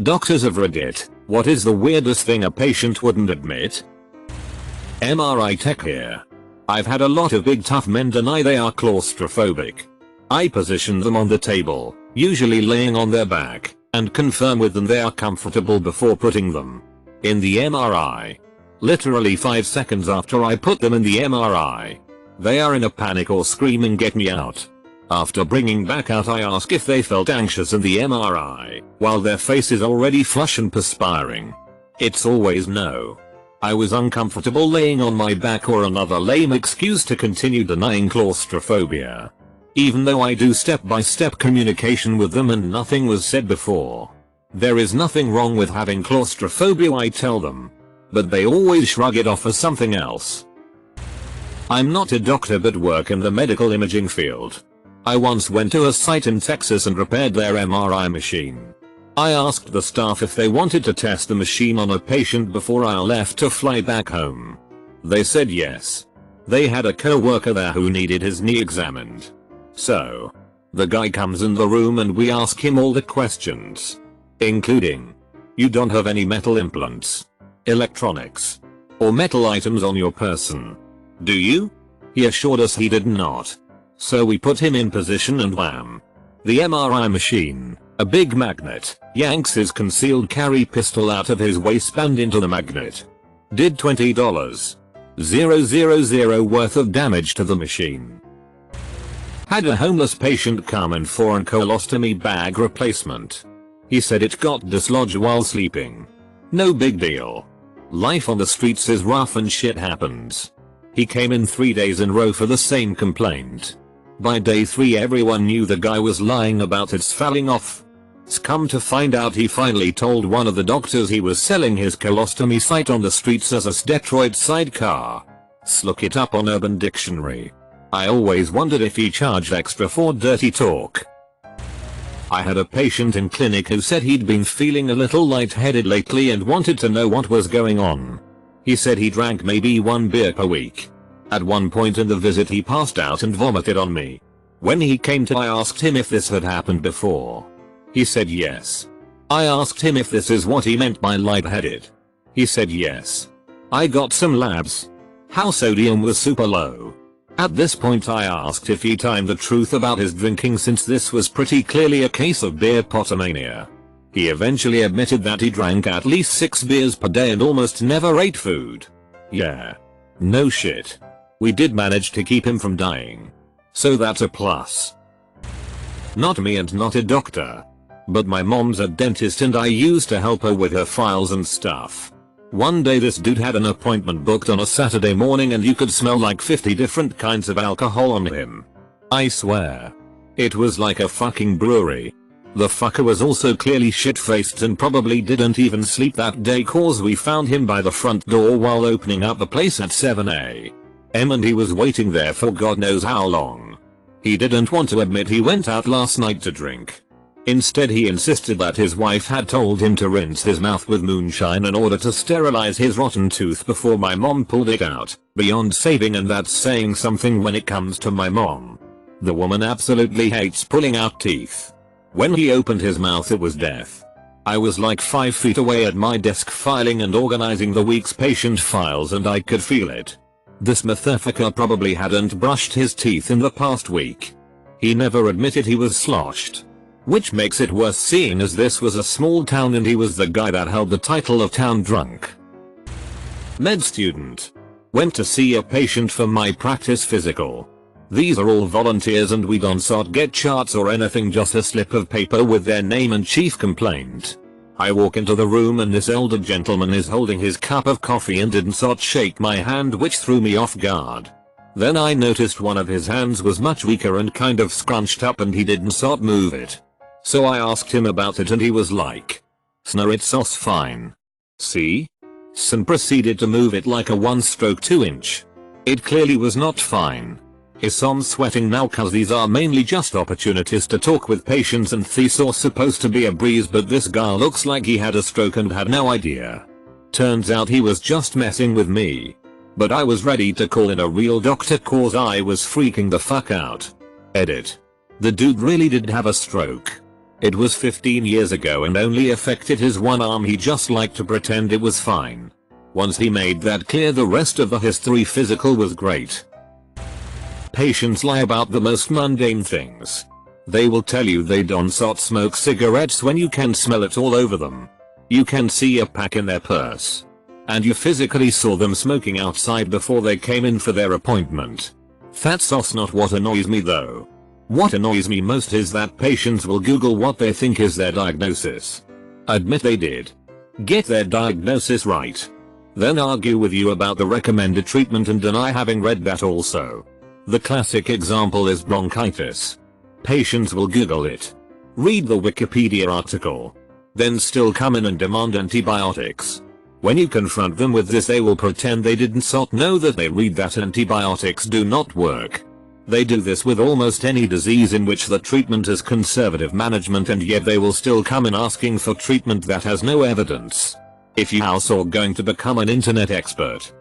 Doctors of Reddit, what is the weirdest thing a patient wouldn't admit? MRI tech here. I've had a lot of big tough men deny they are claustrophobic. I position them on the table, usually laying on their back, and confirm with them they are comfortable before putting them in the MRI. Literally 5 seconds after I put them in the MRI, they are in a panic or screaming "get me out." After bringing back out, I ask if they felt anxious in the MRI, while their face is already flush and perspiring. It's always no. I was uncomfortable laying on my back or another lame excuse to continue denying claustrophobia. Even though I do step-by-step communication with them and nothing was said before. There is nothing wrong with having claustrophobia, I tell them. But they always shrug it off as something else. I'm not a doctor but work in the medical imaging field. I once went to a site in Texas and repaired their MRI machine. I asked the staff if they wanted to test the machine on a patient before I left to fly back home. They said yes. They had a co-worker there who needed his knee examined. So, the guy comes in the room and we ask him all the questions. Including, you don't have any metal implants, electronics, or metal items on your person, do you? He assured us he did not. So we put him in position and wham. The MRI machine, a big magnet, yanks his concealed carry pistol out of his waistband into the magnet. Did $20,000 worth of damage to the machine. Had a homeless patient come in for a colostomy bag replacement. He said it got dislodged while sleeping. No big deal. Life on the streets is rough and shit happens. He came in 3 days in a row for the same complaint. By day 3 everyone knew the guy was lying about it falling off. Come to find out he finally told one of the doctors he was selling his colostomy site on the streets as a Detroit sidecar. Look it up on Urban Dictionary. I always wondered if he charged extra for dirty talk. I had a patient in clinic who said he'd been feeling a little lightheaded lately and wanted to know what was going on. He said he drank maybe 1 beer per week. At one point in the visit he passed out and vomited on me. When he came to, I asked him if this had happened before. He said yes. I asked him if this is what he meant by lightheaded. He said yes. I got some labs. How sodium was super low. At this point I asked if he timed the truth about his drinking since this was pretty clearly a case of beer potomania. He eventually admitted that he drank at least 6 beers per day and almost never ate food. Yeah. No shit. We did manage to keep him from dying. So that's a plus. Not me and not a doctor. But my mom's a dentist and I used to help her with her files and stuff. One day this dude had an appointment booked on a Saturday morning and you could smell like 50 different kinds of alcohol on him. I swear. It was like a fucking brewery. The fucker was also clearly shit-faced and probably didn't even sleep that day cause we found him by the front door while opening up the place at 7 a.m. and he was waiting there for God knows how long. He didn't want to admit he went out last night to drink. Instead he insisted that his wife had told him to rinse his mouth with moonshine in order to sterilize his rotten tooth before my mom pulled it out, beyond saving, and that's saying something when it comes to my mom. The woman absolutely hates pulling out teeth. When he opened his mouth it was death. I was like 5 feet away at my desk filing and organizing the week's patient files and I could feel it. This motherfucker probably hadn't brushed his teeth in the past week. He never admitted he was sloshed. Which makes it worse seeing as this was a small town and he was the guy that held the title of town drunk. Med student. Went to see a patient for my practice physical. These are all volunteers and we don't get charts or anything, just a slip of paper with their name and chief complaint. I walk into the room and this elder gentleman is holding his cup of coffee and didn't shake my hand, which threw me off guard. Then I noticed one of his hands was much weaker and kind of scrunched up and he didn't move it. So I asked him about it and he was like, "No, it's fine. See?" And proceeded to move it like a 1/2 inch. It clearly was not fine. I'm sweating now cause these are mainly just opportunities to talk with patients and these are supposed to be a breeze, but this guy looks like he had a stroke and had no idea. Turns out he was just messing with me. But I was ready to call in a real doctor cause I was freaking the fuck out. Edit. The dude really did have a stroke. It was 15 years ago and only affected his one arm. He just liked to pretend it was fine. Once he made that clear, the rest of the history physical was great. Patients lie about the most mundane things. They will tell you they don't smoke cigarettes when you can smell it all over them. You can see a pack in their purse. And you physically saw them smoking outside before they came in for their appointment. That's not what annoys me though. What annoys me most is that patients will Google what they think is their diagnosis. Admit they did. Get their diagnosis right. Then argue with you about the recommended treatment and deny having read that also. The classic example is bronchitis. Patients will Google it. Read the Wikipedia article. Then still come in and demand antibiotics. When you confront them with this, they will pretend they didn't know that they read that antibiotics do not work. They do this with almost any disease in which the treatment is conservative management, and yet they will still come in asking for treatment that has no evidence. If you are going to become an internet expert,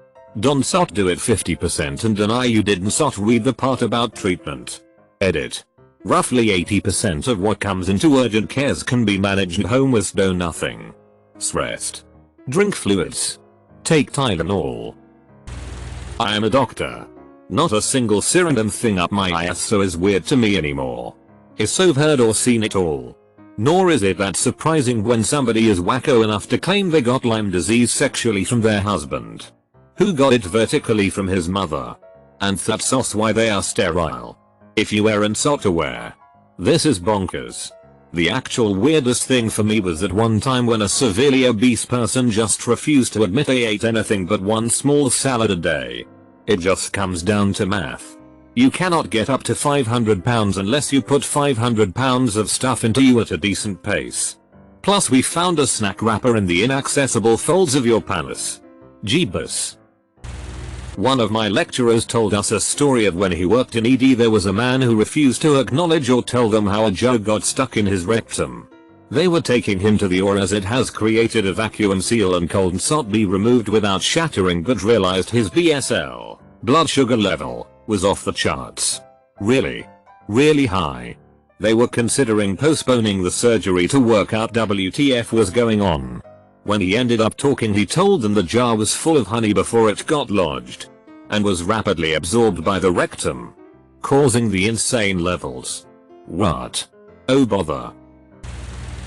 don't do it 50% and deny you didn't read the part about treatment. Edit. Roughly 80% of what comes into urgent cares can be managed at home with nothing. Stressed. Drink fluids. Take Tylenol. I am a doctor. Not a single random thing up my ass so is weird to me anymore. Is so heard or seen it all. Nor is it that surprising when somebody is wacko enough to claim they got Lyme disease sexually from their husband, who got it vertically from his mother. And that's why they are sterile. If you weren't aware. This is bonkers. The actual weirdest thing for me was that one time when a severely obese person just refused to admit they ate anything but one small salad a day. It just comes down to math. You cannot get up to 500 pounds unless you put 500 pounds of stuff into you at a decent pace. Plus we found a snack wrapper in the inaccessible folds of your pants. Jeebus. One of my lecturers told us a story of when he worked in ED. There was a man who refused to acknowledge or tell them how a joke got stuck in his rectum. They were taking him to the OR as it has created a vacuum seal and couldn't be removed without shattering, but realized his BSL, blood sugar level, was off the charts. Really high. They were considering postponing the surgery to work out WTF was going on. When he ended up talking, he told them the jar was full of honey before it got lodged and was rapidly absorbed by the rectum, causing the insane levels. What? Oh bother.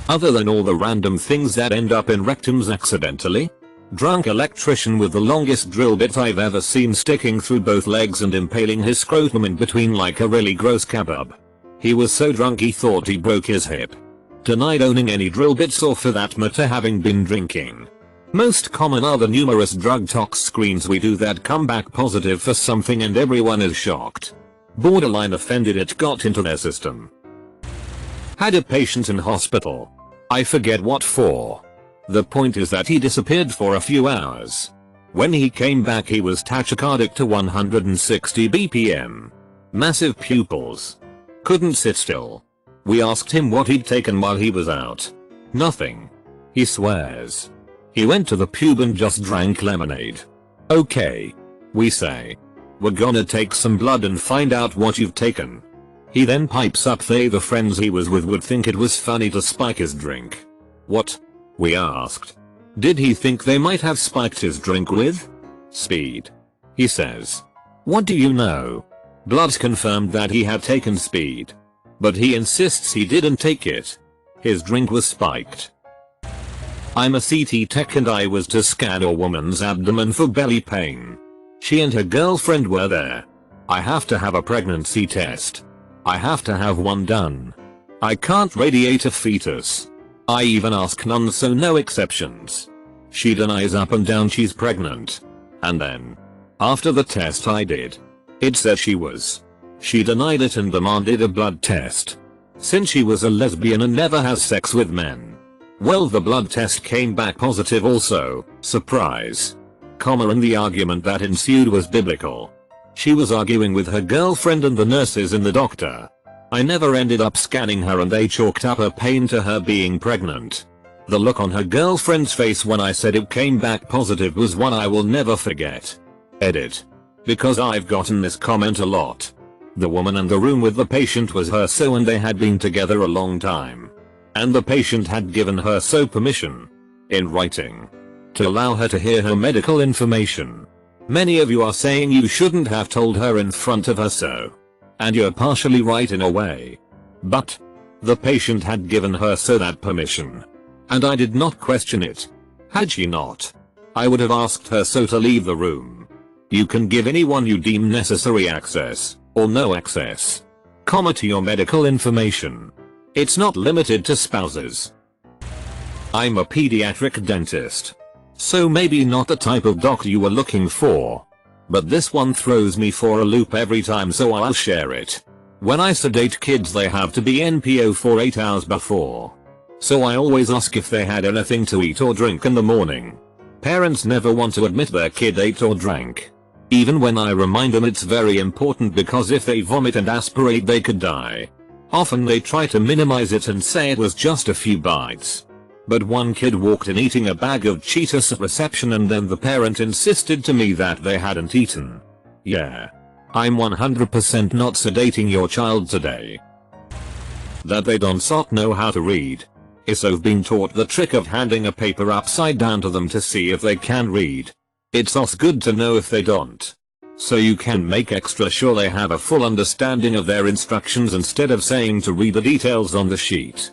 Other than all the random things that end up in rectums accidentally? Drunk electrician with the longest drill bit I've ever seen sticking through both legs and impaling his scrotum in between like a really gross kebab. He was so drunk he thought he broke his hip. Denied owning any drill bits or for that matter having been drinking. Most common are the numerous drug tox screens we do that come back positive for something and everyone is shocked. Borderline offended it got into their system. Had a patient in hospital. I forget what for. The point is that he disappeared for a few hours. When he came back he was tachycardic to 160 BPM. Massive pupils. Couldn't sit still. We asked him what he'd taken while he was out. Nothing. He swears. He went to the pub and just drank lemonade. Okay. We say. We're gonna take some blood and find out what you've taken. He then pipes up the friends he was with would think it was funny to spike his drink. What? We asked. Did he think they might have spiked his drink with speed? He says. What do you know? Blood confirmed that he had taken speed. But he insists he didn't take it. His drink was spiked. I'm a CT tech and I was to scan a woman's abdomen for belly pain. She and her girlfriend were there. I have to have a pregnancy test. I have to have one done. I can't radiate a fetus. I even ask none, so no exceptions. She denies up and down she's pregnant. And then, after the test I did, it said she was. She denied it and demanded a blood test. Since she was a lesbian and never has sex with men. Well, the blood test came back positive also, surprise. And the argument that ensued was biblical. She was arguing with her girlfriend and the nurses and the doctor. I never ended up scanning her and they chalked up her pain to her being pregnant. The look on her girlfriend's face when I said it came back positive was one I will never forget. Edit. Because I've gotten this comment a lot. The woman in the room with the patient was her and they had been together a long time. and the patient had given her so permission, in writing, to allow her to hear her medical information. Many of you are saying you shouldn't have told her in front of her so. And you're partially right in a way. But the patient had given her so that permission. And I did not question it. Had she not, I would have asked her so to leave the room. You can give anyone you deem necessary access, or no access, to your medical information. It's not limited to spouses. I'm a pediatric dentist. So maybe not the type of doc you were looking for. But this one throws me for a loop every time, so I'll share it. When I sedate kids, they have to be NPO for 8 hours before. So I always ask if they had anything to eat or drink in the morning. Parents never want to admit their kid ate or drank. Even when I remind them it's very important, because if they vomit and aspirate they could die. Often they try to minimize it and say it was just a few bites. But one kid walked in eating a bag of Cheetos at reception, and then the parent insisted to me that they hadn't eaten. Yeah. I'm 100% not sedating your child today. That they don't know how to read. Is I've been taught the trick of handing a paper upside down to them to see if they can read. It's also good to know if they don't. So you can make extra sure they have a full understanding of their instructions instead of saying to read the details on the sheet.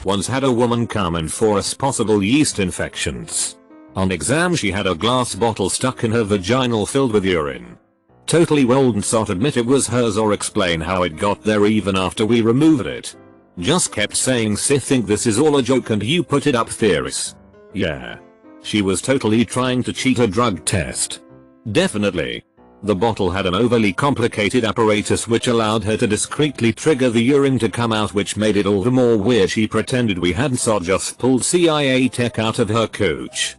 Once had a woman come in for us possible yeast infections. On exam she had a glass bottle stuck in her vaginal filled with urine. Totally wouldn't admit it was hers or explain how it got there even after we removed it. Just kept saying "I think this is all a joke and you put it up theories." Yeah. She was totally trying to cheat a drug test. Definitely. The bottle had an overly complicated apparatus which allowed her to discreetly trigger the urine to come out, which made it all the more weird. She pretended we hadn't just pulled CIA tech out of her cooch.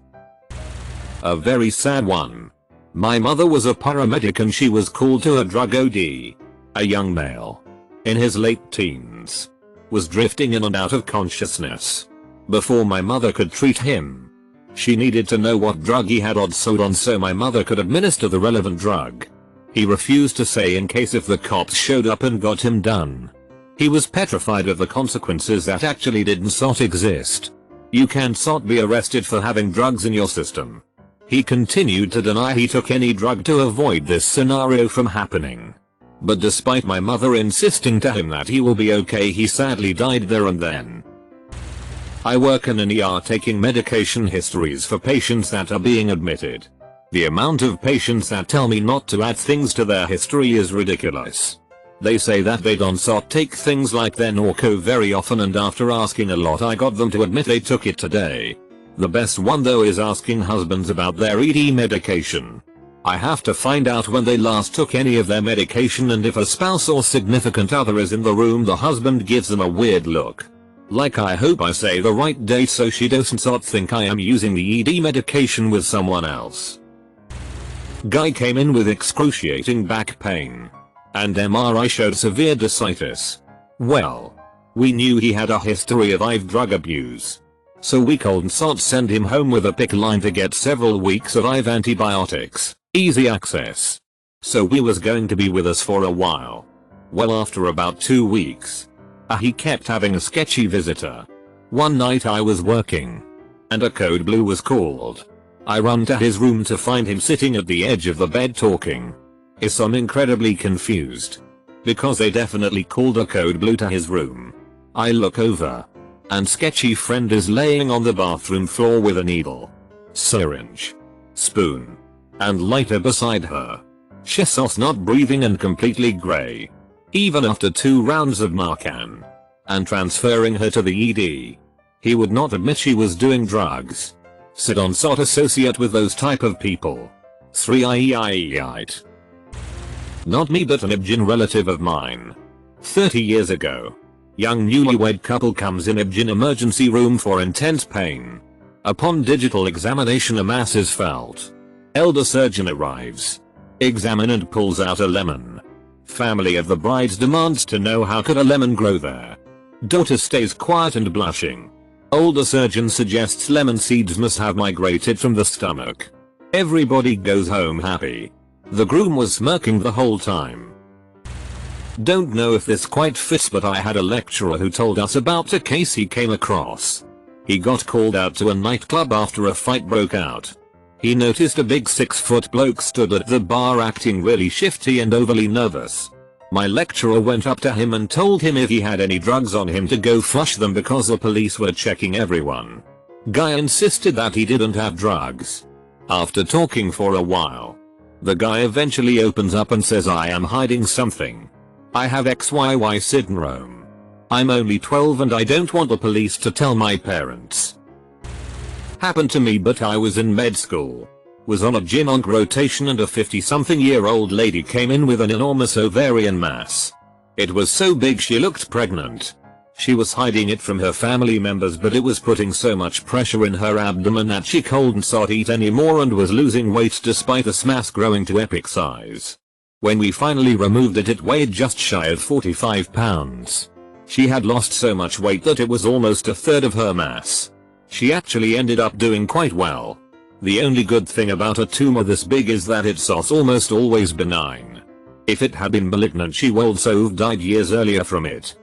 A very sad one. My mother was a paramedic and she was called to a drug OD. A young male, in his late teens, was drifting in and out of consciousness. Before my mother could treat him, she needed to know what drug he had on so my mother could administer the relevant drug. He refused to say in case if the cops showed up and got him done. He was petrified of the consequences that actually didn't exist. You can't be arrested for having drugs in your system. He continued to deny he took any drug to avoid this scenario from happening. But despite my mother insisting to him that he will be okay, he sadly died there and then. I work in an ER taking medication histories for patients that are being admitted. The amount of patients that tell me not to add things to their history is ridiculous. They say that they don't take things like their Norco very often, and after asking a lot I got them to admit they took it today. The best one though is asking husbands about their ED medication. I have to find out when they last took any of their medication, and if a spouse or significant other is in the room the husband gives them a weird look. Like I hope I say the right date so she doesn't think I am using the ED medication with someone else. Guy came in with excruciating back pain. And MRI showed severe bursitis. Well, we knew he had a history of IV drug abuse. So we couldn't send him home with a PICC line to get several weeks of IV antibiotics, easy access. So he was going to be with us for a while. Well, after about 2 weeks, he kept having a sketchy visitor. One night I was working, and a code blue was called. I run to his room to find him sitting at the edge of the bed talking. I'm incredibly confused, because they definitely called a code blue to his room. I look over, and sketchy friend is laying on the bathroom floor with a needle, syringe, spoon, and lighter beside her. She's not breathing and completely grey. Even after 2 rounds of Narcan and transferring her to the ED, he would not admit she was doing drugs. So don't associate with those type of people. 3. Not me, but an Ibjin relative of mine. 30 years ago, young newlywed couple comes in Ibjin emergency room for intense pain. Upon digital examination a mass is felt. Elder surgeon arrives, examine and pulls out a lemon. Family of the brides demands to know how could a lemon grow there. Daughter stays quiet and blushing. Older surgeon suggests lemon seeds must have migrated from the stomach. Everybody goes home happy. The groom was smirking the whole time. Don't know if this quite fits, but I had a lecturer who told us about a case he came across. He got called out to a nightclub after a fight broke out. He noticed a big 6-foot bloke stood at the bar acting really shifty and overly nervous. My lecturer went up to him and told him if he had any drugs on him to go flush them because the police were checking everyone. Guy insisted that he didn't have drugs. After talking for a while, the guy eventually opens up and says, I am hiding something. I have XYY syndrome. I'm only 12 and I don't want the police to tell my parents. Happened to me, but I was in med school. Was on a gym onc rotation and a 50-something-year-old lady came in with an enormous ovarian mass. It was so big she looked pregnant. She was hiding it from her family members, but it was putting so much pressure in her abdomen that she couldn't eat anymore and was losing weight despite the mass growing to epic size. When we finally removed it, it weighed just shy of 45 pounds. She had lost so much weight that it was almost a third of her mass. She actually ended up doing quite well. The only good thing about a tumor this big is that it's almost always benign. If it had been malignant, she would also have died years earlier from it.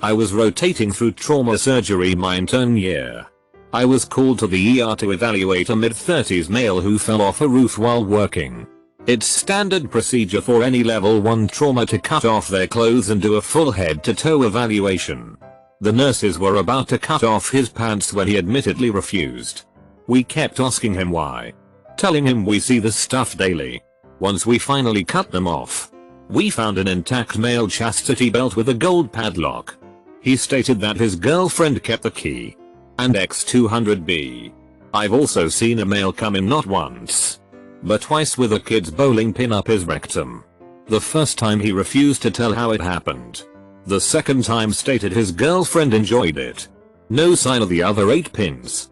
I was rotating through trauma surgery my intern year. I was called to the ER to evaluate a mid-30s male who fell off a roof while working. It's standard procedure for any level 1 trauma to cut off their clothes and do a full head-to-toe evaluation. The nurses were about to cut off his pants when he admittedly refused. We kept asking him why, telling him we see this stuff daily. Once we finally cut them off, we found an intact male chastity belt with a gold padlock. He stated that his girlfriend kept the key. And X200B. I've also seen a male come in not once, but twice with a kid's bowling pin up his rectum. The first time he refused to tell how it happened. The second time stated his girlfriend enjoyed it. No sign of the other 8 pins.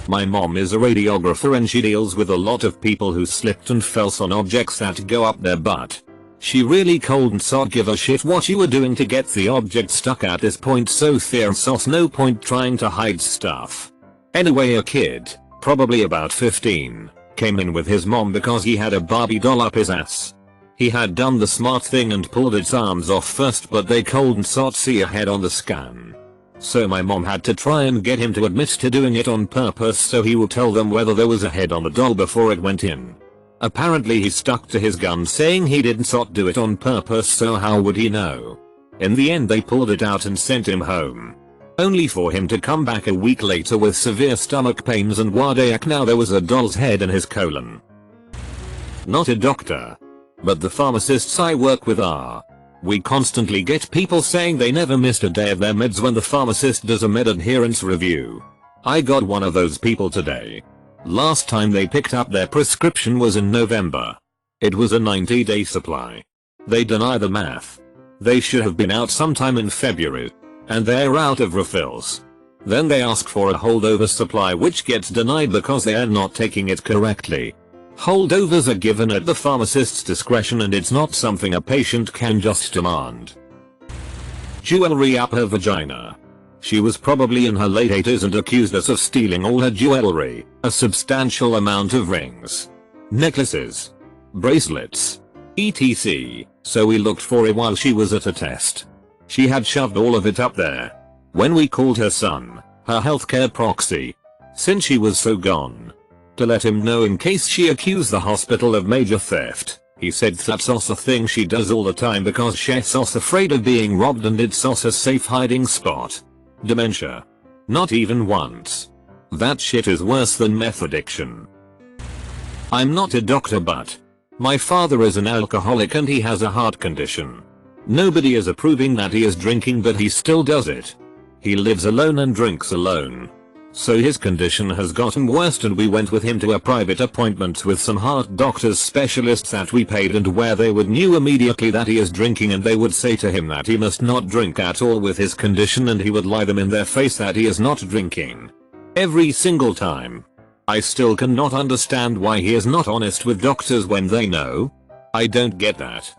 My mom is a radiographer and she deals with a lot of people who slipped and fell on objects that go up their butt. She really couldn't give a shit what you were doing to get the object stuck at this point, so there's no point trying to hide stuff. Anyway, a kid, probably about 15, came in with his mom because he had a Barbie doll up his ass. He had done the smart thing and pulled its arms off first, but they couldn't see a head on the scan. So my mom had to try and get him to admit to doing it on purpose so he would tell them whether there was a head on the doll before it went in. Apparently he stuck to his gun saying he didn't do it on purpose, so how would he know? In the end they pulled it out and sent him home. Only for him to come back a week later with severe stomach pains and Wadiak. Now there was a doll's head in his colon. Not a doctor, but the pharmacists I work with are. We constantly get people saying they never missed a day of their meds when the pharmacist does a med adherence review. I got one of those people today. Last time they picked up their prescription was in November. It was a 90-day supply. They deny the math. They should have been out sometime in February. And they're out of refills. Then they ask for a holdover supply which gets denied because they are not taking it correctly. Holdovers are given at the pharmacist's discretion and it's not something a patient can just demand. Jewelry up her vagina. She was probably in her late 80s and accused us of stealing all her jewelry, a substantial amount of rings, necklaces, bracelets, etc. So we looked for it while she was at a test. She had shoved all of it up there. When we called her son, her healthcare proxy, since she was so gone, to let him know in case she accused the hospital of major theft, he said that's a thing she does all the time because she's afraid of being robbed and it's a safe hiding spot. Dementia. Not even once. That shit is worse than meth addiction. I'm not a doctor, but my father is an alcoholic and he has a heart condition. Nobody is approving that he is drinking, but he still does it. He lives alone and drinks alone. So his condition has gotten worse and we went with him to a private appointment with some heart doctors specialists that we paid, and where they would knew immediately that he is drinking and they would say to him that he must not drink at all with his condition, and he would lie them in their face that he is not drinking. Every single time. I still cannot understand why he is not honest with doctors when they know. I don't get that.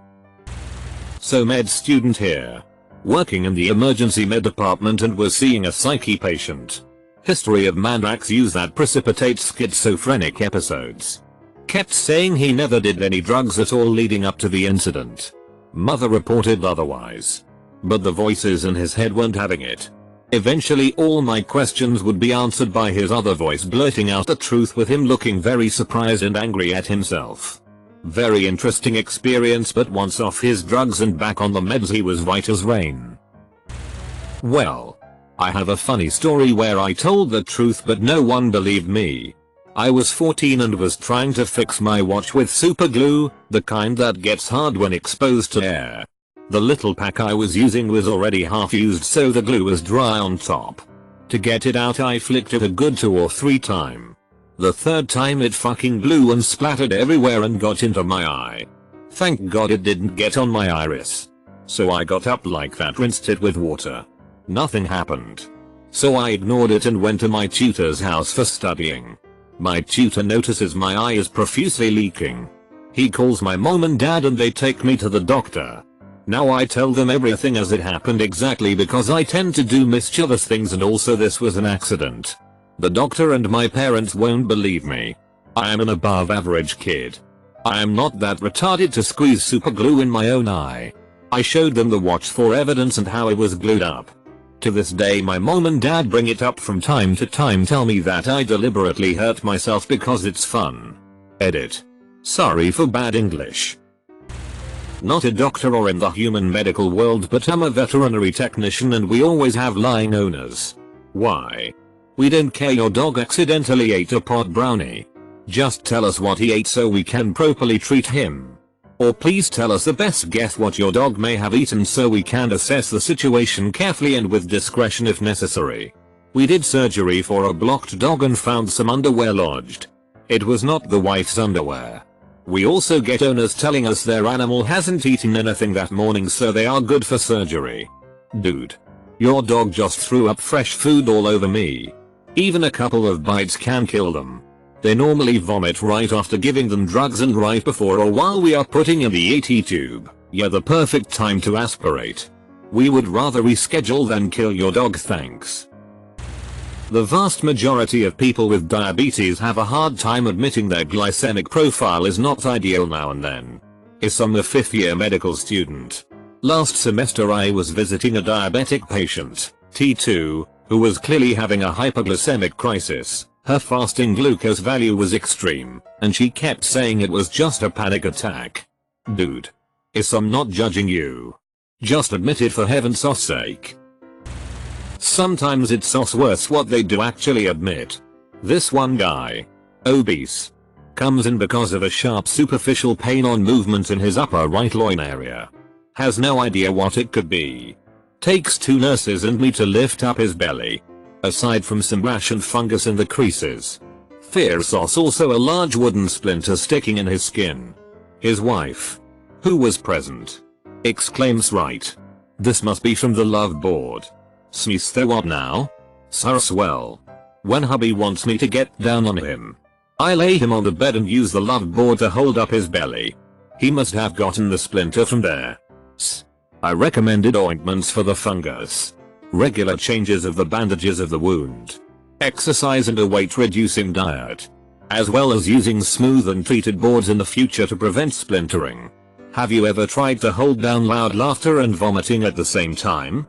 So med student here. Working in the emergency med department and was seeing a psyche patient. History of mandrax use that precipitates schizophrenic episodes. Kept saying he never did any drugs at all leading up to the incident. Mother reported otherwise. But the voices in his head weren't having it. Eventually all my questions would be answered by his other voice blurting out the truth with him looking very surprised and angry at himself. Very interesting experience, but once off his drugs and back on the meds he was white as rain. Well, I have a funny story where I told the truth but no one believed me. I was 14 and was trying to fix my watch with super glue, the kind that gets hard when exposed to air. The little pack I was using was already half used, so the glue was dry on top. To get it out I flicked it a good 2 or 3 times. The third time it fucking blew and splattered everywhere and got into my eye. Thank God it didn't get on my iris. So I got up like that, rinsed it with water. Nothing happened. So I ignored it and went to my tutor's house for studying. My tutor notices my eye is profusely leaking. He calls my mom and dad and they take me to the doctor. Now I tell them everything as it happened exactly because I tend to do mischievous things and also this was an accident. The doctor and my parents won't believe me. I am an above average kid. I am not that retarded to squeeze super glue in my own eye. I showed them the watch for evidence and how it was glued up. To this day my mom and dad bring it up from time to time, tell me that I deliberately hurt myself because it's fun. Edit. Sorry for bad English. Not a doctor or in the human medical world, but I'm a veterinary technician and we always have lying owners. Why? We don't care your dog accidentally ate a pot brownie. Just tell us what he ate so we can properly treat him. Or please tell us the best guess what your dog may have eaten so we can assess the situation carefully and with discretion if necessary. We did surgery for a blocked dog and found some underwear lodged. It was not the wife's underwear. We also get owners telling us their animal hasn't eaten anything that morning so they are good for surgery. Dude. Your dog just threw up fresh food all over me. Even a couple of bites can kill them. They normally vomit right after giving them drugs and right before or while we are putting in the AT tube. Yeah, the perfect time to aspirate. We would rather reschedule than kill your dog, thanks. The vast majority of people with diabetes have a hard time admitting their glycemic profile is not ideal now and then. I'm a 5th year medical student. Last semester I was visiting a diabetic patient, T2, who was clearly having a hypoglycemic crisis. Her fasting glucose value was extreme, and she kept saying it was just a panic attack. Dude. I'm not judging you. Just admit it for heaven's sake. Sometimes it's worse what they do actually admit. This one guy, obese, comes in because of a sharp superficial pain on movement in his upper right loin area. Has no idea what it could be. Takes 2 nurses and me to lift up his belly. Aside from some rash and fungus in the creases. Fierce also a large wooden splinter sticking in his skin. His wife, who was present, exclaims, right. This must be from the love board. Sneeze, so what now? Well. When hubby wants me to get down on him, I lay him on the bed and use the love board to hold up his belly. He must have gotten the splinter from there. I recommended ointments for the fungus. Regular changes of the bandages of the wound. Exercise and a weight reducing diet. As well as using smooth and treated boards in the future to prevent splintering. Have you ever tried to hold down loud laughter and vomiting at the same time?